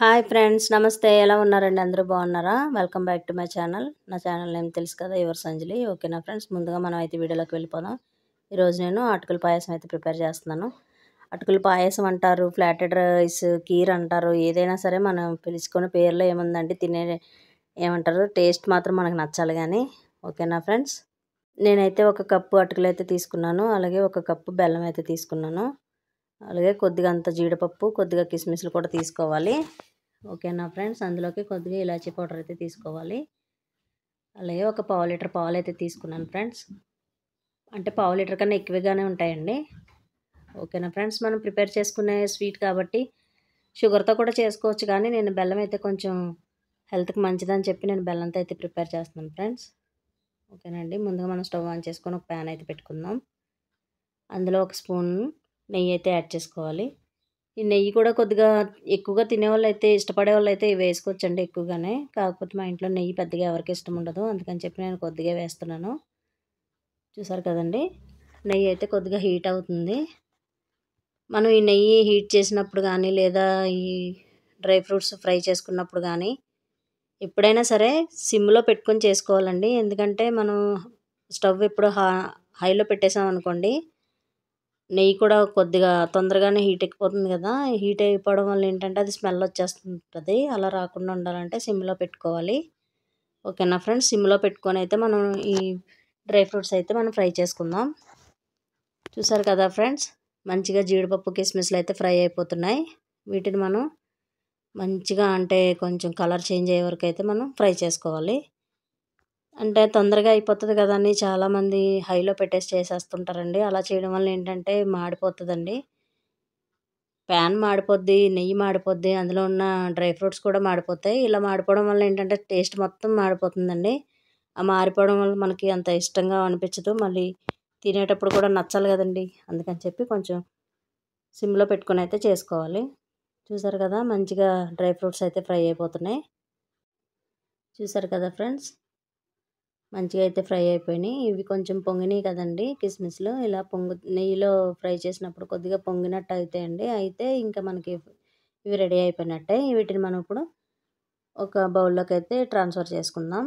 Hi friends, నమస్తే. ఎలా ఉన్నారండి? అందరూ బాగున్నారా? Welcome back to my channel. నా ఛానల్ నేమ్ తెలుసు కదా, యువర్స్ అంజలి. ఓకేనా ఫ్రెండ్స్, ముందుగా మనం అయితే వీడియోలోకి వెళ్ళిపోదాం. ఈరోజు నేను అటుకుల పాయసం అయితే ప్రిపేర్ చేస్తున్నాను. అటుకుల పాయసం అంటారు, ఫ్లాటెడ్ రైస్, కీర్ అంటారు. ఏదైనా సరే మనం పిలుచుకునే పేర్లో ఏముందండి, తినే ఏమంటారు, టేస్ట్ మాత్రం మనకు నచ్చాలి కానీ. ఓకేనా ఫ్రెండ్స్, నేనైతే ఒక కప్పు అటుకులు అయితే తీసుకున్నాను, అలాగే ఒక కప్పు బెల్లం అయితే తీసుకున్నాను, అలాగే కొద్దిగా అంత జీడిపప్పు, కొద్దిగా కిస్మిస్లు కూడా తీసుకోవాలి. ఓకేనా ఫ్రెండ్స్, అందులోకి కొద్దిగా ఇలాచీ పౌడర్ అయితే తీసుకోవాలి. అలాగే ఒక పావు లీటర్ పాలు అయితే తీసుకున్నాను ఫ్రెండ్స్. అంటే పావు లీటర్ కన్నా ఎక్కువగానే ఉంటాయండి. ఓకేనా ఫ్రెండ్స్, మనం ప్రిపేర్ చేసుకునే స్వీట్ కాబట్టి షుగర్తో కూడా చేసుకోవచ్చు, కానీ నేను బెల్లం అయితే కొంచెం హెల్త్కి మంచిదని చెప్పి నేను బెల్లంతో అయితే ప్రిపేర్ చేస్తున్నాను ఫ్రెండ్స్. ఓకేనండి, ముందుగా మనం స్టవ్ ఆన్ చేసుకొని ఒక ప్యాన్ అయితే పెట్టుకుందాం. అందులో ఒక స్పూన్ నెయ్యి అయితే యాడ్ చేసుకోవాలి. ఈ నెయ్యి కూడా కొద్దిగా ఎక్కువగా తినేవాళ్ళు అయితే, ఇష్టపడే వాళ్ళు అయితే వేసుకోవచ్చండి ఎక్కువగానే. కాకపోతే మా ఇంట్లో నెయ్యి పెద్దగా ఎవరికి ఇష్టం ఉండదు, అందుకని చెప్పి నేను కొద్దిగా వేస్తున్నాను. చూసారు కదండి, నెయ్యి అయితే కొద్దిగా హీట్ అవుతుంది. మనం ఈ నెయ్యి హీట్ చేసినప్పుడు కానీ, లేదా ఈ డ్రై ఫ్రూట్స్ ఫ్రై చేసుకున్నప్పుడు కానీ, ఎప్పుడైనా సరే సిమ్లో పెట్టుకొని చేసుకోవాలండి. ఎందుకంటే మనం స్టవ్ ఎప్పుడు హైలో పెట్టేసాం అనుకోండి, నెయ్యి కూడా కొద్దిగా తొందరగానే హీట్ ఎక్కిపోతుంది కదా. హీట్ అయిపోవడం వల్ల ఏంటంటే అది స్మెల్ వచ్చేస్తుంటుంది. అలా రాకుండా ఉండాలంటే సిమ్లో పెట్టుకోవాలి. ఓకేనా ఫ్రెండ్స్, సిమ్లో పెట్టుకొని అయితే మనం ఈ డ్రై ఫ్రూట్స్ అయితే మనం ఫ్రై చేసుకుందాం. చూసారు కదా ఫ్రెండ్స్, మంచిగా జీడిపప్పు కిస్మిస్లు అయితే ఫ్రై అయిపోతున్నాయి. వీటిని మనం మంచిగా, అంటే కొంచెం కలర్ చేంజ్ అయ్యే వరకు అయితే మనం ఫ్రై చేసుకోవాలి. అంటే తొందరగా అయిపోతుంది కదా అని చాలామంది హైలో పెట్టేసి చేసేస్తుంటారండి. అలా చేయడం వల్ల ఏంటంటే మాడిపోతుందండి, ప్యాన్ మాడిపోద్ది, నెయ్యి మాడిపోద్ది, అందులో ఉన్న డ్రై ఫ్రూట్స్ కూడా మాడిపోతాయి. ఇలా మాడిపోవడం వల్ల ఏంటంటే టేస్ట్ మొత్తం మాడిపోతుందండి. ఆ మారిపోవడం వల్ల మనకి అంత ఇష్టంగా అనిపించదు, మళ్ళీ తినేటప్పుడు కూడా నచ్చాలి కదండి. అందుకని చెప్పి కొంచెం సిమ్లో పెట్టుకొని అయితే చేసుకోవాలి. చూసారు కదా, మంచిగా డ్రై ఫ్రూట్స్ అయితే ఫ్రై అయిపోతున్నాయి. చూసారు కదా ఫ్రెండ్స్, మంచిగా అయితే ఫ్రై అయిపోయినాయి. ఇవి కొంచెం పొంగినాయి కదండి కిస్మిస్లు. ఇలా నెయ్యిలో ఫ్రై చేసినప్పుడు కొద్దిగా పొంగినట్టు అవుతాయండి. అయితే ఇంకా మనకి ఇవి రెడీ అయిపోయినట్టే. వీటిని మనం ఇప్పుడు ఒక బౌల్లోకి అయితే ట్రాన్స్ఫర్ చేసుకుందాం.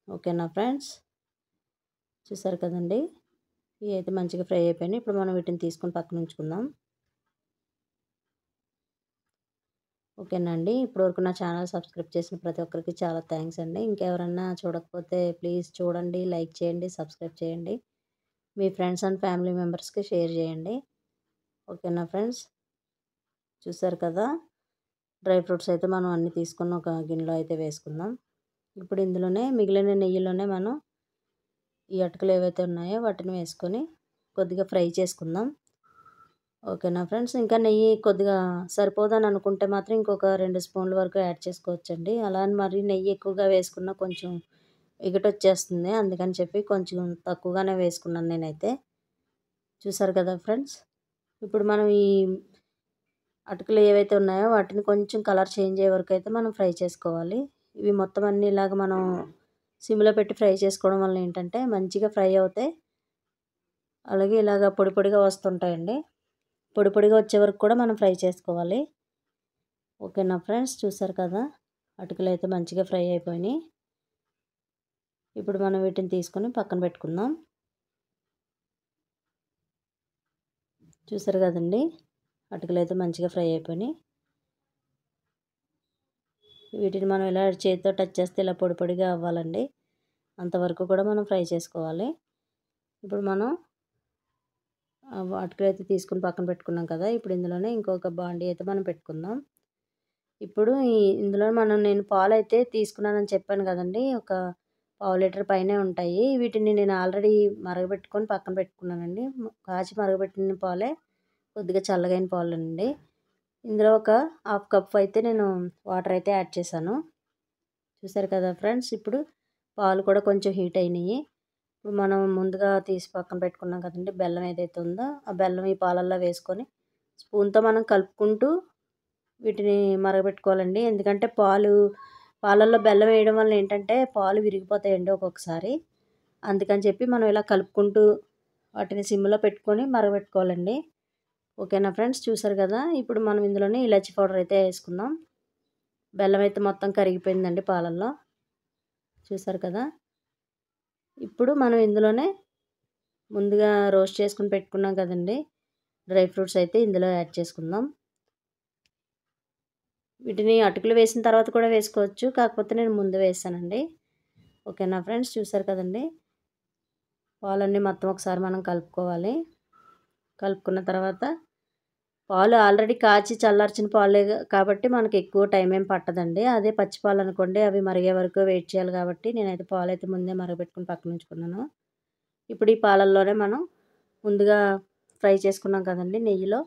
ఓకేనా ఫ్రెండ్స్, చూసారు కదండి, ఇవి అయితే మంచిగా ఫ్రై అయిపోయినాయి. ఇప్పుడు మనం వీటిని తీసుకొని పక్కన ఉంచుకుందాం. ఓకేనా అండి, ఇప్పటివరకు నా ఛానల్ సబ్స్క్రైబ్ చేసిన ప్రతి ఒక్కరికి చాలా థ్యాంక్స్ అండి. ఇంకెవరన్నా చూడకపోతే ప్లీజ్ చూడండి, లైక్ చేయండి, సబ్స్క్రైబ్ చేయండి, మీ ఫ్రెండ్స్ అండ్ ఫ్యామిలీ మెంబర్స్కి షేర్ చేయండి. ఓకేనా ఫ్రెండ్స్, చూసారు కదా, డ్రై ఫ్రూట్స్ అయితే మనం అన్నీ తీసుకుని ఒక గిన్నెలో అయితే వేసుకుందాం. ఇప్పుడు ఇందులోనే మిగిలిన నెయ్యిలోనే మనం ఈ అటుకులు ఏవైతే ఉన్నాయో వాటిని వేసుకొని కొద్దిగా ఫ్రై చేసుకుందాం. ఓకేనా ఫ్రెండ్స్, ఇంకా నెయ్యి కొద్దిగా సరిపోదని అనుకుంటే మాత్రం ఇంకొక 2 స్పూన్ల వరకు యాడ్ చేసుకోవచ్చండి. అలా అని మరి నెయ్యి ఎక్కువగా వేసుకున్నా కొంచెం ఎగటొచ్చేస్తుంది, అందుకని చెప్పి కొంచెం తక్కువగానే వేసుకున్నాను నేనైతే. చూసారు కదా ఫ్రెండ్స్, ఇప్పుడు మనం ఈ అటుకులు ఏవైతే ఉన్నాయో వాటిని కొంచెం కలర్ చేంజ్ అయ్యే వరకు అయితే మనం ఫ్రై చేసుకోవాలి. ఇవి మొత్తం అన్నీ ఇలాగ మనం సిమ్లో పెట్టి ఫ్రై చేసుకోవడం వల్ల ఏంటంటే మంచిగా ఫ్రై అవుతాయి. అలాగే ఇలాగ పొడి పొడిగా వస్తుంటాయండి. పొడి పొడిగా వచ్చే వరకు కూడా మనం ఫ్రై చేసుకోవాలి. ఓకేనా ఫ్రెండ్స్, చూసారు కదా, అటుకులు అయితే మంచిగా ఫ్రై అయిపోయినాయి. ఇప్పుడు మనం వీటిని తీసుకొని పక్కన పెట్టుకుందాం. చూసారు కదండి, అటుకులు అయితే మంచిగా ఫ్రై అయిపోయినాయి. వీటిని మనం ఇలా చేతితో టచ్ చేస్తే ఇలా పొడి పొడిగా అవ్వాలండి, అంతవరకు కూడా మనం ఫ్రై చేసుకోవాలి. ఇప్పుడు మనం అటుకులు అయితే తీసుకుని పక్కన పెట్టుకున్నాం కదా. ఇప్పుడు ఇందులోనే ఇంకొక బాండీ అయితే మనం పెట్టుకుందాం. ఇప్పుడు ఇందులో నేను పాలు అయితే తీసుకున్నానని చెప్పాను కదండి, ఒక పావు లీటర్ పైనే ఉంటాయి. వీటిని నేను ఆల్రెడీ మరగబెట్టుకొని పక్కన పెట్టుకున్నానండి. కాచి మరగబెట్టిన పాలే, కొద్దిగా చల్లగైన పాలండి. ఇందులో ఒక హాఫ్ కప్ అయితే నేను వాటర్ అయితే యాడ్ చేశాను. చూసారు కదా ఫ్రెండ్స్, ఇప్పుడు పాలు కూడా కొంచెం హీట్ అయినాయి. ఇప్పుడు మనం ముందుగా తీసి పక్కన పెట్టుకున్నాం కదండి బెల్లం ఏదైతే ఉందో, ఆ బెల్లం ఈ పాలల్లో వేసుకొని స్పూన్తో మనం కలుపుకుంటూ వీటిని మరగబెట్టుకోవాలండి. ఎందుకంటే పాలల్లో బెల్లం వేయడం వల్ల ఏంటంటే పాలు విరిగిపోతాయండి ఒక్కొక్కసారి. అందుకని చెప్పి మనం ఇలా కలుపుకుంటూ వాటిని సిమ్లో పెట్టుకొని మరగబెట్టుకోవాలండి. ఓకేనా ఫ్రెండ్స్, చూసారు కదా, ఇప్పుడు మనం ఇందులోనే ఇలాచీ పౌడర్ అయితే వేసుకుందాం. బెల్లం అయితే మొత్తం కరిగిపోయిందండి పాలల్లో. చూసారు కదా. ఇప్పుడు మనం ఇందులోనే ముందుగా రోస్ట్ చేసుకుని పెట్టుకున్నాం కదండి డ్రై ఫ్రూట్స్ అయితే ఇందులో యాడ్ చేసుకుందాం. వీటిని అటుకులు వేసిన తర్వాత కూడా వేసుకోవచ్చు, కాకపోతే నేను ముందు వేసానండి. ఓకేనా ఫ్రెండ్స్, చూసారు కదండి. పాలన్నీ మొత్తం ఒకసారి మనం కలుపుకోవాలి. కలుపుకున్న తర్వాత పాలు ఆల్రెడీ కాచి చల్లార్చిన పాలే కాబట్టి మనకి ఎక్కువ టైం ఏం పట్టదండి. అదే పచ్చి పాలు అనుకోండి అవి మరిగే వరకు వెయిట్ చేయాలి కాబట్టి నేనైతే పాలైతే ముందే మరగబెట్టుకుని పక్కన ఉంచుకున్నాను. ఇప్పుడు ఈ పాలల్లోనే మనం ముందుగా ఫ్రై చేసుకున్నాం కదండి నెయ్యిలో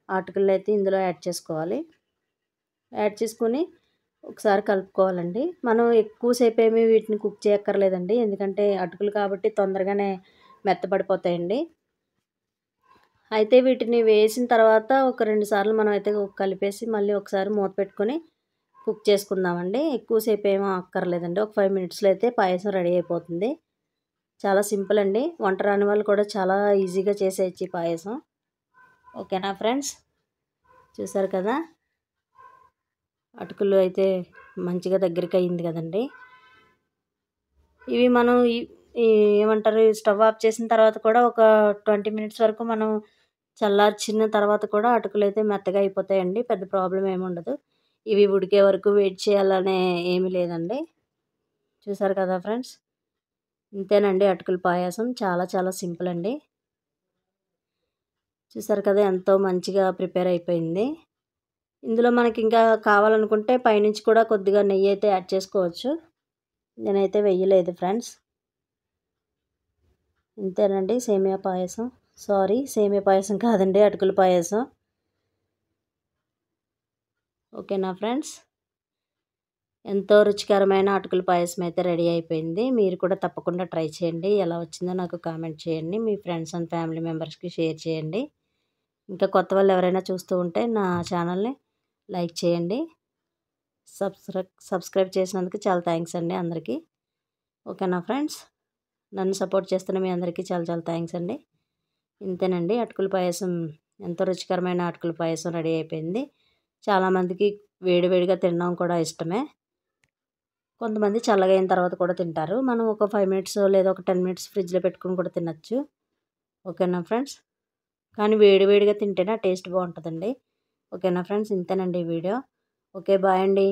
అటుకులు అయితే ఇందులో యాడ్ చేసుకోవాలి. యాడ్ చేసుకొని ఒకసారి కలుపుకోవాలండి. మనం ఎక్కువసేపు ఏమీ వీటిని కుక్ చేయక్కర్లేదండి, ఎందుకంటే అటుకులు కాబట్టి తొందరగానే మెత్తబడిపోతాయండి. అయితే వీటిని వేసిన తర్వాత ఒక 2 సార్లు మనం అయితే కలిపేసి మళ్ళీ ఒకసారి మూత పెట్టుకొని కుక్ చేసుకుందామండి. ఎక్కువసేపు ఏమో అక్కర్లేదండి, ఒక 5 మినిట్స్లో అయితే పాయసం రెడీ అయిపోతుంది. చాలా సింపుల్ అండి, వంట రాని వాళ్ళు కూడా చాలా ఈజీగా చేసేయచ్చు ఈ పాయసం. ఓకేనా ఫ్రెండ్స్, చూసారు కదా. అటుకులు అయితే మంచిగా దగ్గరికి అయ్యింది కదండి. ఇవి మనం ఏమంటారు స్టవ్ ఆఫ్ చేసిన తర్వాత కూడా ఒక 20 మినిట్స్ వరకు మనం చల్లార్చిన తర్వాత కూడా అటుకులు అయితే మెత్తగా అయిపోతాయండి. పెద్ద ప్రాబ్లం ఏమి ఉండదు. ఇవి ఉడికే వరకు వెయిట్ చేయాలనే ఏమీ లేదండి. చూసారు కదా ఫ్రెండ్స్, ఇంతేనండి అటుకుల పాయసం. చాలా చాలా సింపుల్ అండి. చూసారు కదా ఎంతో మంచిగా ప్రిపేర్ అయిపోయింది. ఇందులో మనకి ఇంకా కావాలనుకుంటే పైనుంచి కూడా కొద్దిగా నెయ్యి అయితే యాడ్ చేసుకోవచ్చు. నేనైతే వెయ్యలేదు ఫ్రెండ్స్. ఇంతేనండి సేమియా పాయసం. సేమియా పాయసం కాదండి, అటుకుల పాయసం. ఓకేనా ఫ్రెండ్స్, ఎంతో రుచికరమైన అటుకుల పాయసం అయితే రెడీ అయిపోయింది. మీరు కూడా తప్పకుండా ట్రై చేయండి. ఎలా వచ్చిందో నాకు కామెంట్ చేయండి. మీ ఫ్రెండ్స్ అండ్ ఫ్యామిలీ మెంబర్స్కి షేర్ చేయండి. ఇంకా కొత్త వాళ్ళు ఎవరైనా చూస్తూ ఉంటే నా ఛానల్ని లైక్ చేయండి. సబ్స్క్రైబ్ చేసినందుకు చాలా థ్యాంక్స్ అండి అందరికీ. ఓకేనా ఫ్రెండ్స్, నన్ను సపోర్ట్ చేస్తున్న మీ అందరికీ చాలా చాలా థ్యాంక్స్ అండి. ఇంతేనండి అటుకుల పాయసం, ఎంతో రుచికరమైన అటుకుల పాయసం రెడీ అయిపోయింది. చాలామందికి వేడివేడిగా తినడం కూడా ఇష్టమే. కొంతమంది చల్లగా అయిన తర్వాత కూడా తింటారు. మనం ఒక 5 మినిట్స్ లేదా ఒక 10 మినిట్స్ ఫ్రిడ్జ్లో పెట్టుకుని కూడా తినచ్చు. ఓకేనా ఫ్రెండ్స్, కానీ వేడివేడిగా తింటేనే టేస్ట్ బాగుంటుందండి. ఓకేనా ఫ్రెండ్స్, ఇంతేనండి ఈ వీడియో. ఓకే, బాయ్ అండి.